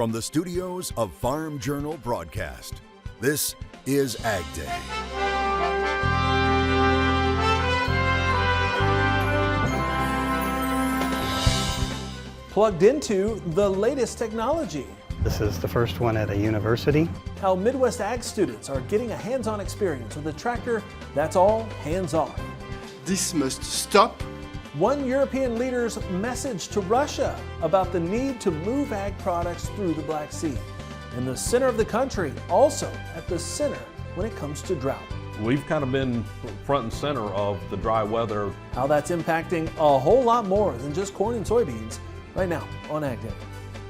From the studios of Farm Journal Broadcast, this is AgDay. Plugged into the latest technology. This is the first one at a university. How Midwest ag students are getting a hands-on experience with a tractor that's all hands-off. This must stop. One European leader's message to Russia about the need to move ag products through the Black Sea. And the center of the country also at the center when it comes to drought. We've kind of been front and center of the dry weather. How that's impacting a whole lot more than just corn and soybeans right now on AgDay.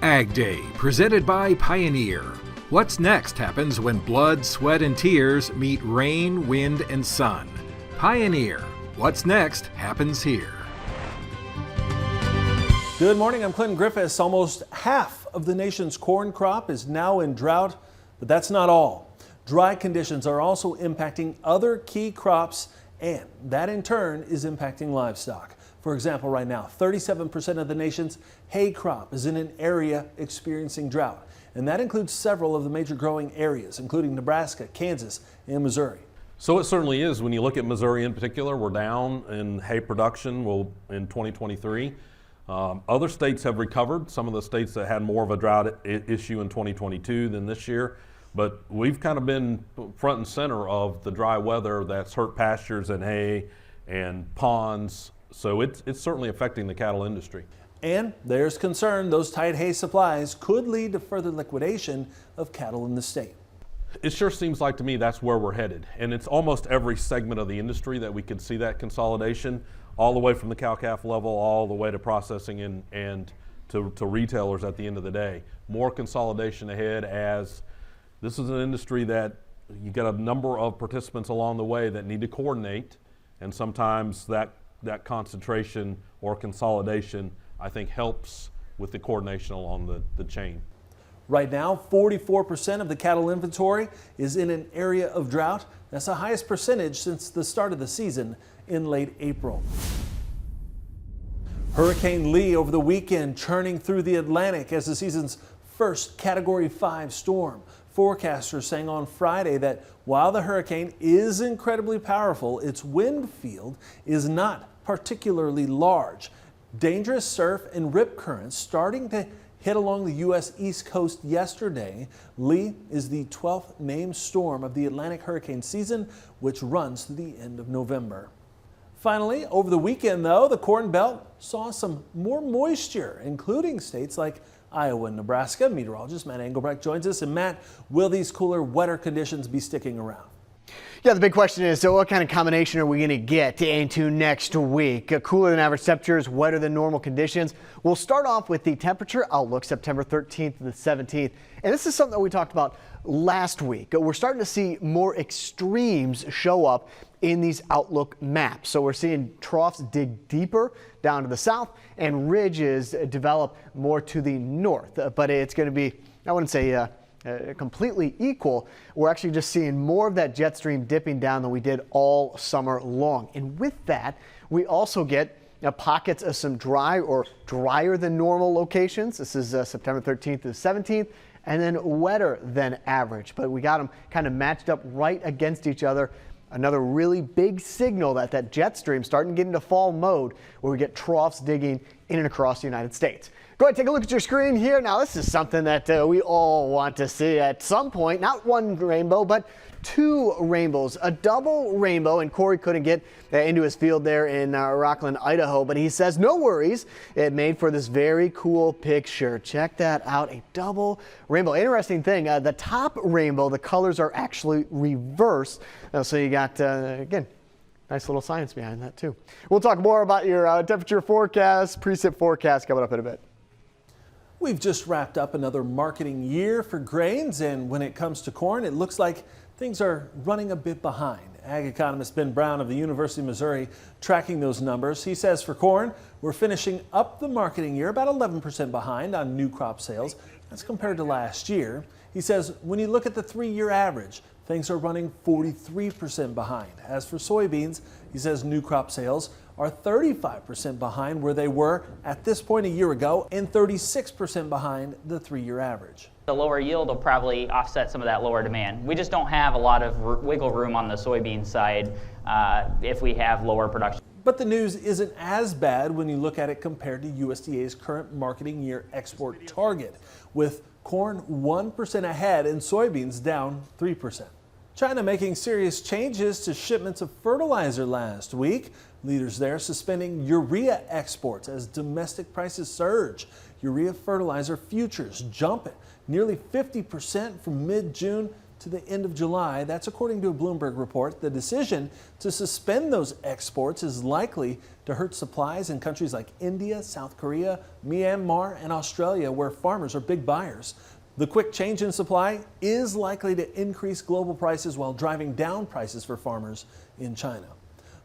AgDay, presented by Pioneer. What's next happens when blood, sweat, and tears meet rain, wind, and sun. Pioneer. What's next happens here. Good morning, I'm Clinton Griffiths. Almost half of the nation's corn crop is now in drought, but that's not all. Dry conditions are also impacting other key crops, and that in turn is impacting livestock. For example, right now, 37% of the nation's hay crop is in an area experiencing drought, and that includes several of the major growing areas, including Nebraska, Kansas, and Missouri. So it certainly is. When you look at Missouri in particular, we're down in hay production in 2023. Other states have recovered. Some of the states that had more of a drought issue in 2022 than this year. But we've kind of been front and center of the dry weather that's hurt pastures and hay and ponds. So it's certainly affecting the cattle industry. And there's concern those tight hay supplies could lead to further liquidation of cattle in the state. It sure seems like to me that's where we're headed. And it's almost every segment of the industry that we could see that consolidation, all the way from the cow-calf level, all the way to processing and to retailers at the end of the day. More consolidation ahead, as this is an industry that you got a number of participants along the way that need to coordinate, and sometimes that concentration or consolidation, I think, helps with the coordination along the chain. Right now, 44% of the cattle inventory is in an area of drought. That's the highest percentage since the start of the season in late April. Hurricane Lee over the weekend churning through the Atlantic as the season's first Category 5 storm. Forecasters saying on Friday that while the hurricane is incredibly powerful, its wind field is not particularly large. Dangerous surf and rip currents starting to hit along the U.S. East Coast yesterday. Lee is the 12th named storm of the Atlantic hurricane season, which runs through the end of November. Finally, over the weekend, though, the Corn Belt saw some more moisture, including states like Iowa and Nebraska. Meteorologist Matt Engelbrecht joins us. And Matt, will these cooler, wetter conditions be sticking around? Yeah, the big question is, so what kind of combination are we going to get into next week? Cooler than average temperatures, wetter than normal conditions. We'll start off with the temperature outlook September 13th to the 17th. And this is something that we talked about last week. We're starting to see more extremes show up in these outlook maps. So we're seeing troughs dig deeper down to the south and ridges develop more to the north. But it's going to be, I wouldn't say completely equal. We're actually just seeing more of that jet stream dipping down than we did all summer long. And with that, we also get pockets of some dry or drier than normal locations. This is September 13th to the 17th, and then wetter than average. But we got them kind of matched up right against each other. Another really big signal that that jet stream starting to get into fall mode, where we get troughs digging in and across the United States. Go ahead, take a look at your screen here. Now, this is something that we all want to see at some point. Not one rainbow, but two rainbows, a double rainbow. And Corey couldn't get into his field there in Rockland, Idaho, but he says no worries. It made for this very cool picture. Check that out, a double rainbow. Interesting thing, the top rainbow, the colors are actually reversed. So you got, again, nice little science behind that too. We'll talk more about your temperature forecast, precip forecast coming up in a bit. We've just wrapped up another marketing year for grains, and when it comes to corn, it looks like things are running a bit behind. Ag economist Ben Brown of the University of Missouri tracking those numbers. He says for corn, we're finishing up the marketing year about 11% behind on new crop sales. That's compared to last year. He says when you look at the 3-year average, things are running 43% behind. As for soybeans, he says new crop sales are 35% behind where they were at this point a year ago and 36% behind the 3-year average. The lower yield will probably offset some of that lower demand. We just don't have a lot of wiggle room on the soybean side if we have lower production. But the news isn't as bad when you look at it compared to USDA's current marketing year export target, with corn 1% ahead and soybeans down 3%. China making serious changes to shipments of fertilizer last week. Leaders there suspending urea exports as domestic prices surge. Urea fertilizer futures jumping nearly 50% from mid-June to the end of July. That's according to a Bloomberg report. The decision to suspend those exports is likely to hurt supplies in countries like India, South Korea, Myanmar, and Australia, where farmers are big buyers. The quick change in supply is likely to increase global prices while driving down prices for farmers in China.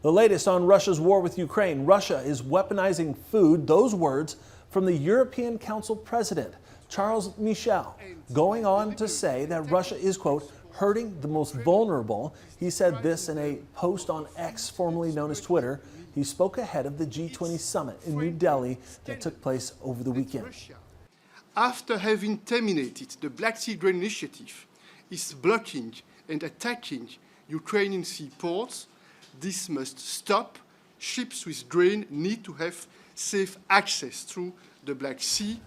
The latest on Russia's war with Ukraine. Russia is weaponizing food. Those words from the European Council President, Charles Michel, going on to say that Russia is, quote, hurting the most vulnerable. He said this in a post on X, formerly known as Twitter. He spoke ahead of the G20 summit in New Delhi that took place over the weekend. After having terminated the Black Sea Grain Initiative, is blocking and attacking Ukrainian seaports. This must stop. Ships with grain need to have safe access through the Black Sea.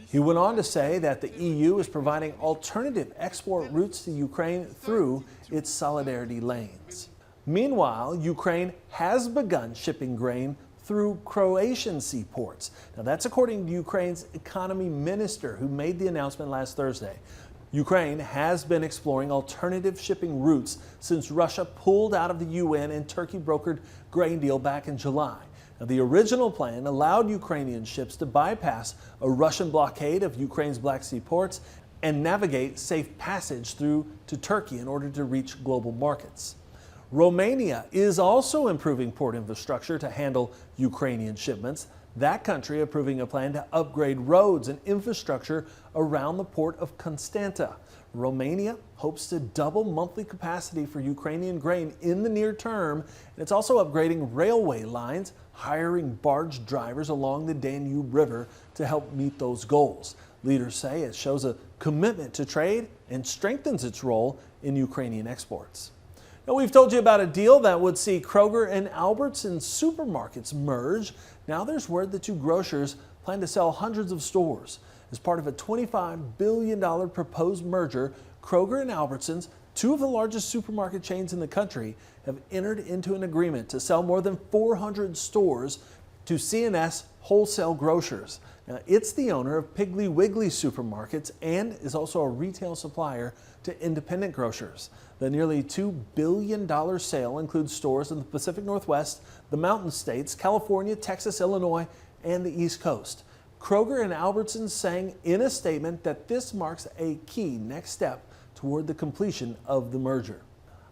He went on to say that the EU is providing alternative export routes to Ukraine through its solidarity lanes. Meanwhile, Ukraine has begun shipping grain through Croatian seaports. Now, that's according to Ukraine's economy minister, who made the announcement last Thursday. Ukraine has been exploring alternative shipping routes since Russia pulled out of the UN and Turkey brokered grain deal back in July. Now, the original plan allowed Ukrainian ships to bypass a Russian blockade of Ukraine's Black Sea ports and navigate safe passage through to Turkey in order to reach global markets. Romania is also improving port infrastructure to handle Ukrainian shipments. That country approving a plan to upgrade roads and infrastructure around the port of Constanta. Romania hopes to double monthly capacity for Ukrainian grain in the near term. And it's also upgrading railway lines, hiring barge drivers along the Danube River to help meet those goals. Leaders say it shows a commitment to trade and strengthens its role in Ukrainian exports. Now, we've told you about a deal that would see Kroger and Albertsons supermarkets merge. Now there's word the two grocers plan to sell hundreds of stores. As part of a $25 billion proposed merger, Kroger and Albertsons, two of the largest supermarket chains in the country, have entered into an agreement to sell more than 400 stores to C&S Wholesale Grocers. Now, it's the owner of Piggly Wiggly supermarkets and is also a retail supplier to independent grocers. The nearly $2 billion sale includes stores in the Pacific Northwest, the Mountain States, California, Texas, Illinois, and the East Coast. Kroger and Albertsons saying in a statement that this marks a key next step toward the completion of the merger.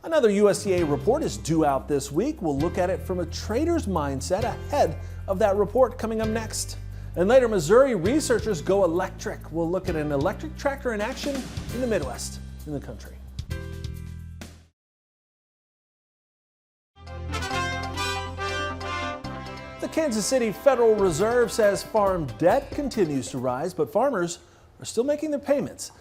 Another USDA report is due out this week. We'll look at it from a trader's mindset ahead of that report coming up next. And later, Missouri researchers go electric. We'll look at an electric tractor in action in the Midwest in the country. The Kansas City Federal Reserve says farm debt continues to rise, but farmers are still making their payments.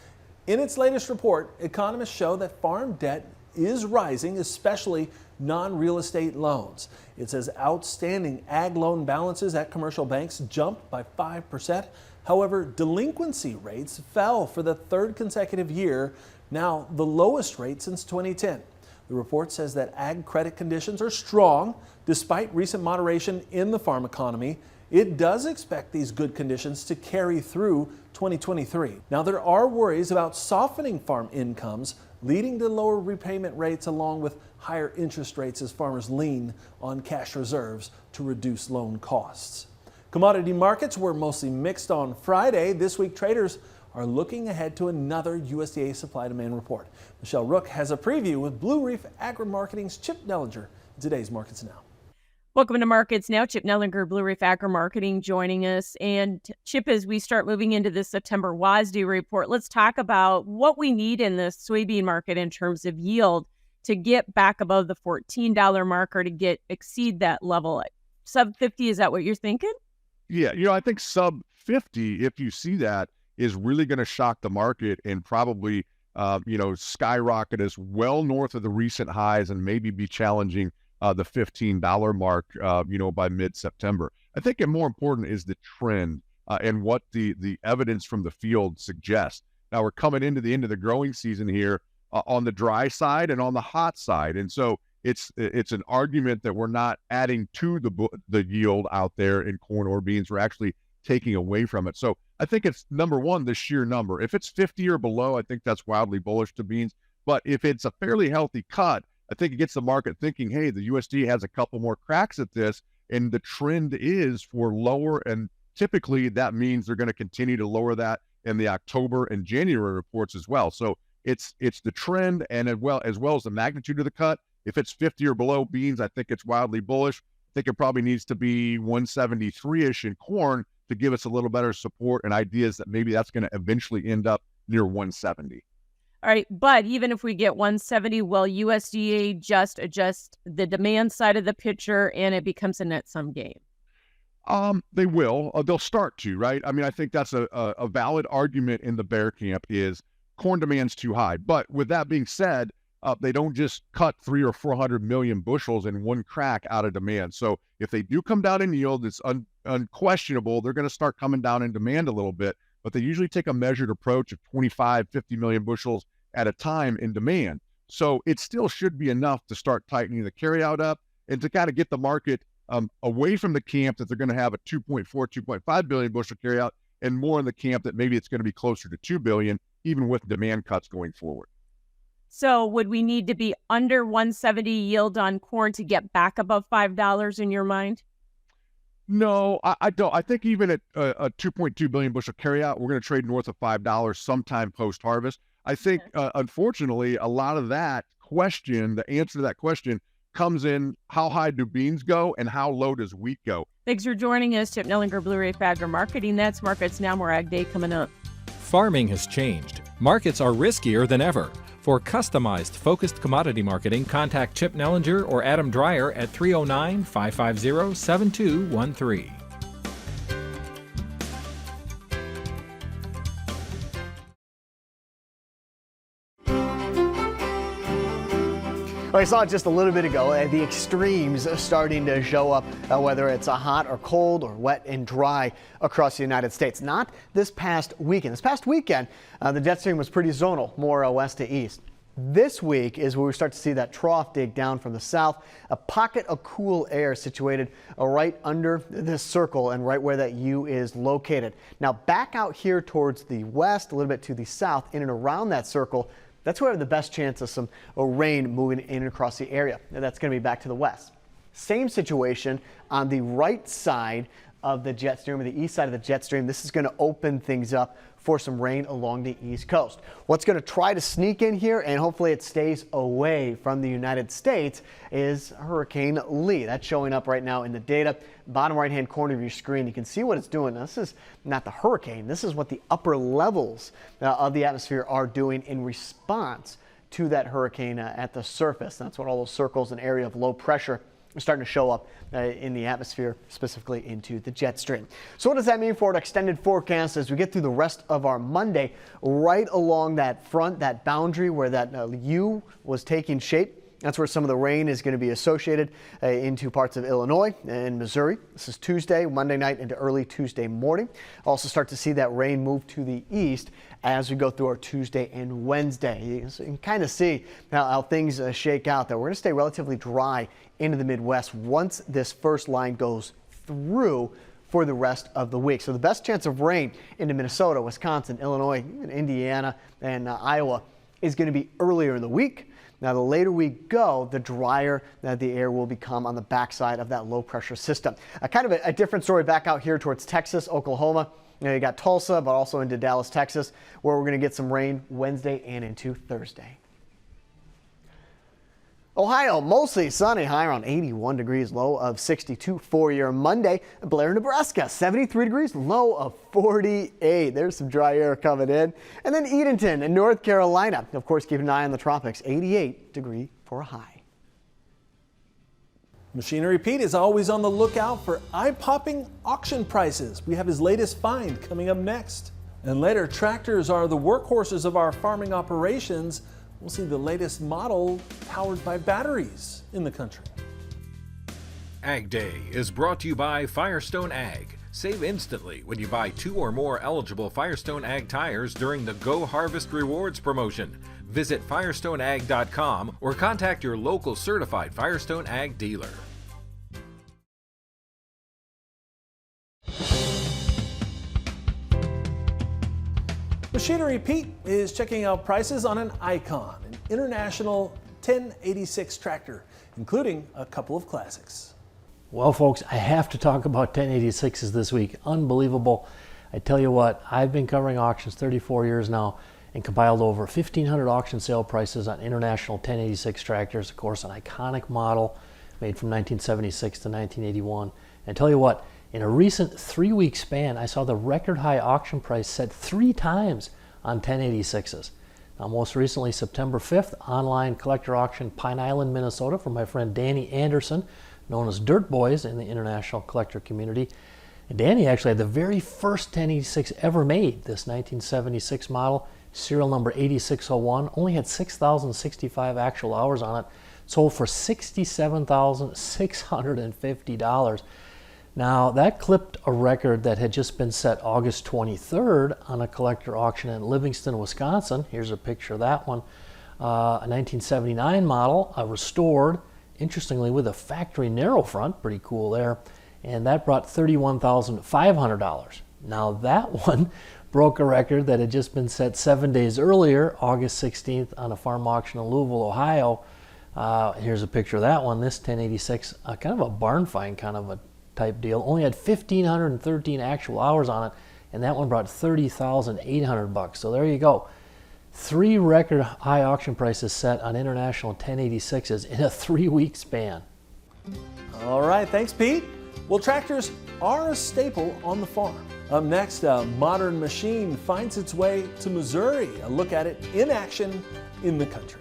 In its latest report, economists show that farm debt is rising, especially non-real estate loans. It says outstanding ag loan balances at commercial banks jumped by 5%. However, delinquency rates fell for the third consecutive year, now the lowest rate since 2010. The report says that ag credit conditions are strong despite recent moderation in the farm economy. It does expect these good conditions to carry through 2023. Now, there are worries about softening farm incomes, leading to lower repayment rates along with higher interest rates as farmers lean on cash reserves to reduce loan costs. Commodity markets were mostly mixed on Friday. This week, traders are looking ahead to another USDA supply-demand report. Michelle Rook has a preview with Blue Reef Agri-Marketing's Chip Nellinger in today's Markets Now. Welcome to Markets Now. Chip Nellinger, Blue Reef Agri-Marketing, joining us. And Chip, as we start moving into the September WASDE report, let's talk about what we need in the soybean market in terms of yield to get back above the $14 mark or to exceed that level. sub 50? Is that what you're thinking? Yeah, I think sub 50, if you see that, is really going to shock the market and probably, skyrocket us well north of the recent highs and maybe be challenging the $15 mark, by mid-September. I think more important is the trend and what the evidence from the field suggests. Now we're coming into the end of the growing season here on the dry side and on the hot side. And so it's an argument that we're not adding to the yield out there in corn or beans. We're actually taking away from it. So I think it's number one, the sheer number. If it's 50 or below, I think that's wildly bullish to beans. But if it's a fairly healthy cut, I think it gets the market thinking, hey, the USDA has a couple more cracks at this, and the trend is for lower, and typically that means they're going to continue to lower that in the October and January reports as well. So it's the trend, and as well as the magnitude of the cut. If it's 50 or below beans, I think it's wildly bullish. I think it probably needs to be 173-ish in corn to give us a little better support and ideas that maybe that's going to eventually end up near 170. All right, but even if we get 170, will USDA just adjust the demand side of the picture and it becomes a net sum game? They will. They'll start to, right? I mean, I think that's a valid argument in the bear camp is corn demand's too high. But with that being said, they don't just cut 300 or 400 million bushels in one crack out of demand. So if they do come down in yield, it's unquestionable. They're going to start coming down in demand a little bit, but they usually take a measured approach of 25, 50 million bushels at a time in demand. So it still should be enough to start tightening the carryout up and to kind of get the market away from the camp that they're going to have a 2.4, 2.5 billion bushel carryout and more in the camp that maybe it's going to be closer to 2 billion, even with demand cuts going forward. So would we need to be under 170 yield on corn to get back above $5 in your mind? No, I don't. I think even at a 2.2 billion bushel carryout, we're going to trade north of $5 sometime post-harvest. I think, unfortunately, a lot of that question, the answer to that question, comes in how high do beans go and how low does wheat go? Thanks for joining us, Chip Nellinger, Blue Reef Agri Marketing. That's Markets Now, more Ag Day coming up. Farming has changed. Markets are riskier than ever. For customized, focused commodity marketing, contact Chip Nellinger or Adam Dreyer at 309-550-7213. I saw it just a little bit ago, the extremes starting to show up, whether it's a hot or cold or wet and dry across the United States. Not this past weekend. This past weekend, the jet stream was pretty zonal, more west to east. This week is where we start to see that trough dig down from the south, a pocket of cool air situated right under this circle and right where that U is located. Now back out here towards the west, a little bit to the south, in and around that circle, that's where we have the best chance of some rain moving in and across the area. And that's going to be back to the west. Same situation on the right side of the jet stream, or the east side of the jet stream. This is going to open things up for some rain along the east coast. What's going to try to sneak in here, and hopefully it stays away from the United States, is Hurricane Lee. That's showing up right now in the data. Bottom right hand corner of your screen, you can see what it's doing. Now, this is not the hurricane. This is what the upper levels of the atmosphere are doing in response to that hurricane at the surface. That's what all those circles, an area of low pressure, are starting to show up in the atmosphere, specifically into the jet stream. So what does that mean for an extended forecast as we get through the rest of our Monday? Right along that front, that boundary where that U was taking shape, that's where some of the rain is going to be associated into parts of Illinois and Missouri. This is Tuesday, Monday night into early Tuesday morning. Also start to see that rain move to the east as we go through our Tuesday and Wednesday. So you can kind of see how things shake out there. We're going to stay relatively dry into the Midwest once this first line goes through for the rest of the week. So the best chance of rain into Minnesota, Wisconsin, Illinois, Indiana, and Iowa is going to be earlier in the week. Now, the later we go, the drier the air will become on the backside of that low pressure system. Kind of a different story back out here towards Texas, Oklahoma. You got Tulsa, but also into Dallas, Texas, where we're going to get some rain Wednesday and into Thursday. Ohio, mostly sunny, high around 81 degrees, low of 62 for your Monday. Blair, Nebraska, 73 degrees, low of 48. There's some dry air coming in. And then Edenton in North Carolina, of course, keep an eye on the tropics, 88 degree for a high. Machinery Pete is always on the lookout for eye-popping auction prices. We have his latest find coming up next. And later, tractors are the workhorses of our farming operations. We'll see the latest model powered by batteries in the country. Ag Day is brought to you by Firestone Ag. Save instantly when you buy 2 or more eligible Firestone Ag tires during the Go Harvest Rewards promotion. Visit firestoneag.com or contact your local certified Firestone Ag dealer. Machinery Pete is checking out prices on an Icon, an International 1086 tractor, including a couple of classics. Well, folks, I have to talk about 1086s this week. Unbelievable. I tell you what, I've been covering auctions 34 years now and compiled over 1,500 auction sale prices on International 1086 tractors. Of course, an iconic model made from 1976 to 1981. And I tell you what, in a recent 3-week span, I saw the record high auction price set 3 times on 1086s. Now, most recently, September 5th, online collector auction, Pine Island, Minnesota, from my friend Danny Anderson, known as Dirt Boys in the international collector community. And Danny actually had the very first 1086 ever made. This 1976 model, serial number 8601, only had 6,065 actual hours on it, sold for $67,650. Now, that clipped a record that had just been set August 23rd on a collector auction in Livingston, Wisconsin. Here's a picture of that one. A 1979 model, restored, interestingly with a factory narrow front, pretty cool there, and that brought $31,500. Now that one broke a record that had just been set 7 days earlier, August 16th, on a farm auction in Louisville, Ohio. Here's a picture of that one. This 1086, kind of a barn find kind of a type deal, only had 1,513 actual hours on it, and that one brought $30,800. So there you go. 3 record high auction prices set on International 1086s in a 3-week span. All right, thanks, Pete. Well, tractors are a staple on the farm. Up next, a modern machine finds its way to Missouri. A look at it in action in the country.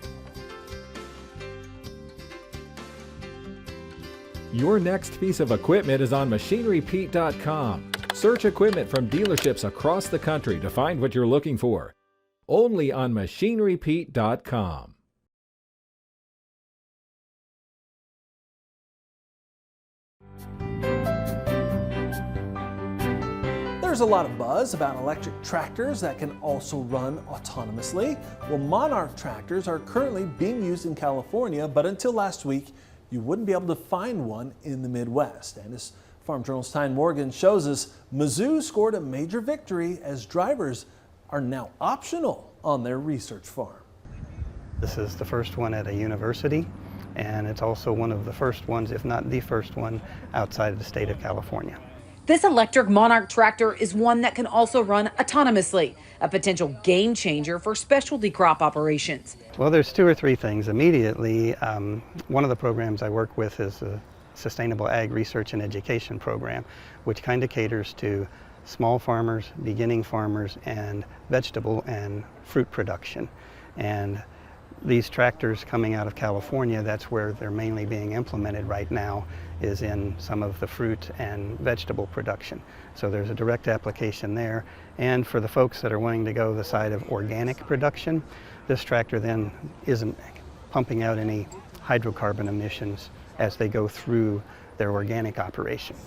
Your next piece of equipment is on machinerypete.com. Search equipment from dealerships across the country to find what you're looking for. Only on machinerypete.com. There's a lot of buzz about electric tractors that can also run autonomously. Well, Monarch tractors are currently being used in California, but until last week, you wouldn't be able to find one in the Midwest. And as Farm Journal's Tyne Morgan shows us, Mizzou scored a major victory as drivers are now optional on their research farm. This is the first one at a university, and it's also one of the first ones, if not the first one, outside of the state of California. This electric Monarch tractor is one that can also run autonomously, a potential game changer for specialty crop operations. Well, there's 2 or 3 things. Immediately, one of the programs I work with is a Sustainable Ag Research and Education program, which kind of caters to small farmers, beginning farmers, and vegetable and fruit production. And these tractors coming out of California, that's where they're mainly being implemented right now, is in some of the fruit and vegetable production. So there's a direct application there. And for the folks that are wanting to go the side of organic production, this tractor then isn't pumping out any hydrocarbon emissions as they go through their organic operation.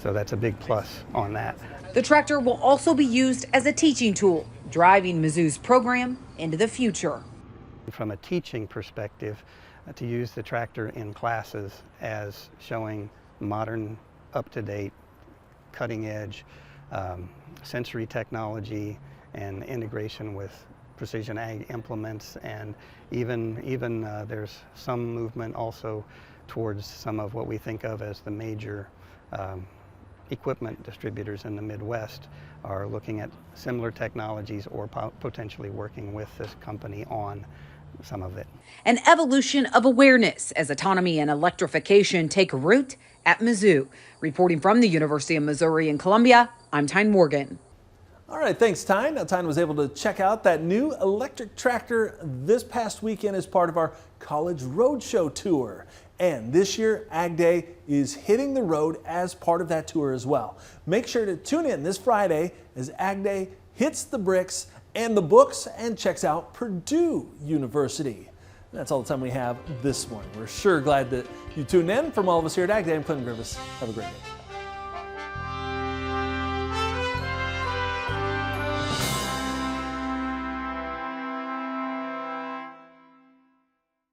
So that's a big plus on that. The tractor will also be used as a teaching tool, driving Mizzou's program into the future. From a teaching perspective, to use the tractor in classes as showing modern, up-to-date, cutting-edge sensory technology and integration with precision ag implements, and even there's some movement also towards some of what we think of as the major equipment distributors in the Midwest are looking at similar technologies or potentially working with this company on some of it. An evolution of awareness as autonomy and electrification take root at Mizzou. Reporting from the University of Missouri in Columbia, I'm Tyne Morgan. All right, thanks, Tyne. Now, Tyne was able to check out that new electric tractor this past weekend as part of our College Roadshow tour. And this year, AgDay is hitting the road as part of that tour as well. Make sure to tune in this Friday as AgDay hits the bricks and the books and checks out Purdue University. That's all the time we have this morning. We're sure glad that you tuned in. From all of us here at AgDay, I'm Clinton Griffiths. Have a great day.